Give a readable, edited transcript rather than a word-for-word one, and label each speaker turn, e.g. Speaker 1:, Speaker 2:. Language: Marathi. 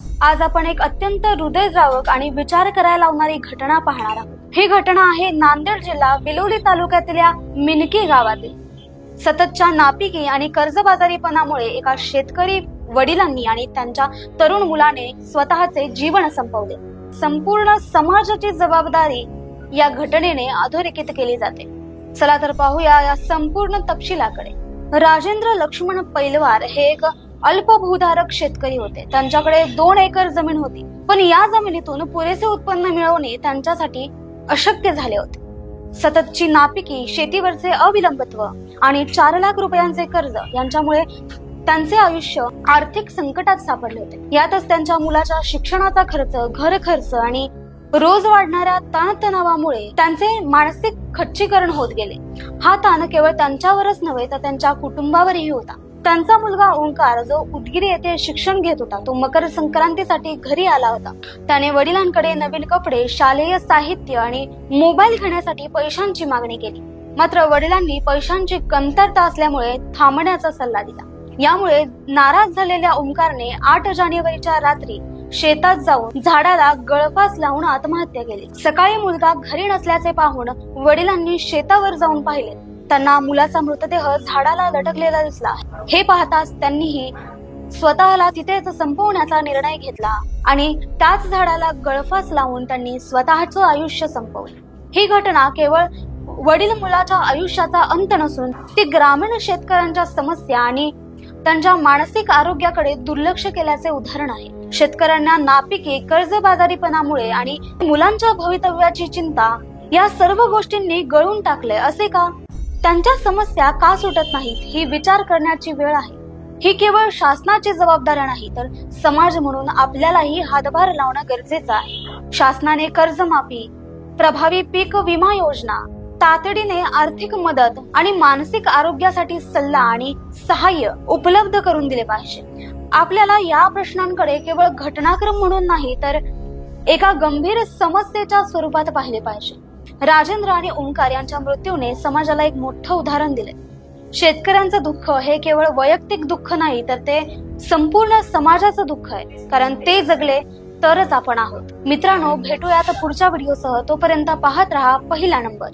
Speaker 1: आज आपण एक अत्यंत हृदयद्रावक आणि विचार करायला लावणारी घटना पाहणार आहोत। ही घटना आहे नांदेड जिल्हा बिलोली तालुक्यातल्या मिनकी गावातील। सततच्या नापिकी आणि कर्जबाजारीपणामुळे एका शेतकरी वडिलांनी आणि त्यांच्या तरुण मुलाने स्वतःचे जीवन संपवले। संपूर्ण समाजाची जबाबदारी या घटनेने अधोरेखित केली जाते। चला तर पाहूया या संपूर्ण तपशिलाकडे। राजेंद्र लक्ष्मण पैलवार हे एक अल्पभूधारक शेतकरी होते। त्यांच्याकडे 2 एकर जमीन होती, पण या जमिनीतून पुरेसे उत्पन्न मिळवणे त्यांच्यासाठी अशक्य झाले होते। सततची नापिकी, शेतीवरचे अविलंबित्व आणि 4 लाख रुपयांचे कर्ज यांच्यामुळे त्यांचे आयुष्य आर्थिक संकटात सापडले होते। यातच त्यांच्या मुलाच्या शिक्षणाचा खर्च, घर खर्च आणि रोज वाढणाऱ्या ताणतणावामुळे त्यांचे मानसिक खच्चीकरण होत गेले। हा ताण केवळ त्यांच्यावरच नव्हे तर त्यांच्या कुटुंबावरही होता। त्यांचा मुलगा ओंकार, जो उदगीर येथे शिक्षण घेत होता, तो मकर संक्रांतीसाठी घरी आला होता। त्याने वडिलांकडे नवीन कपडे, शालेय साहित्य आणि मोबाईल घेण्यासाठी पैशांची मागणी केली। मात्र वडिलांनी पैशांची कमतरता असल्यामुळे थांबण्याचा सल्ला दिला। यामुळे नाराज झालेल्या ओंकारने 8 जानेवारीच्या रात्री शेतात जाऊन झाडाला गळफास लावून आत्महत्या केली। सकाळी मुलगा घरी नसल्याचे पाहून वडिलांनी शेतावर जाऊन पाहिले। त्यांना मुलाचा मृतदेह झाडाला लटकलेला दिसला। हे पाहताच त्यांनीही स्वतःला तिथेच संपवण्याचा निर्णय घेतला आणि त्याच झाडाला गळफास लावून त्यांनी स्वतःचं आयुष्य संपवले। ही घटना केवळ वडील मुलाच्या आयुष्याचा अंत नसून ती ग्रामीण शेतकऱ्यांच्या समस्या आणि त्यांच्या मानसिक आरोग्याकडे दुर्लक्ष केल्याचे उदाहरण आहे। शेतकऱ्यांना नापिकी, कर्जबाजारीपणामुळे आणि मुलांच्या भवितव्याची चिंता या सर्व गोष्टींनी गळून टाकले असे का? त्यांच्या समस्या का सुटत नाहीत ही विचार करण्याची वेळ आहे। ही केवळ शासनाची जबाबदारी नाही तर समाज म्हणून आपल्यालाही हातभार लावणं गरजेचं आहे। शासनाने कर्जमाफी, प्रभावी पीक विमा योजना, तातडीने आर्थिक मदत आणि मानसिक आरोग्यासाठी सल्ला आणि सहाय्य उपलब्ध करून दिले पाहिजे। आपल्याला या प्रश्नांकडे केवळ घटनाक्रम म्हणून नाही तर एका गंभीर समस्येच्या स्वरूपात पाहिले पाहिजे। राजेंद्र आणि ओंकार यांच्या मृत्यूने समाजाला एक मोठं उदाहरण दिले। शेतकऱ्यांचं दुःख हे केवळ वैयक्तिक दुःख नाही तर ते संपूर्ण समाजाचं दुःख आहे, कारण ते जगले तरच आपण आहोत। मित्रांनो, भेटूयात पुढच्या व्हिडिओसह। तोपर्यंत पाहत रहा पहिला नंबर।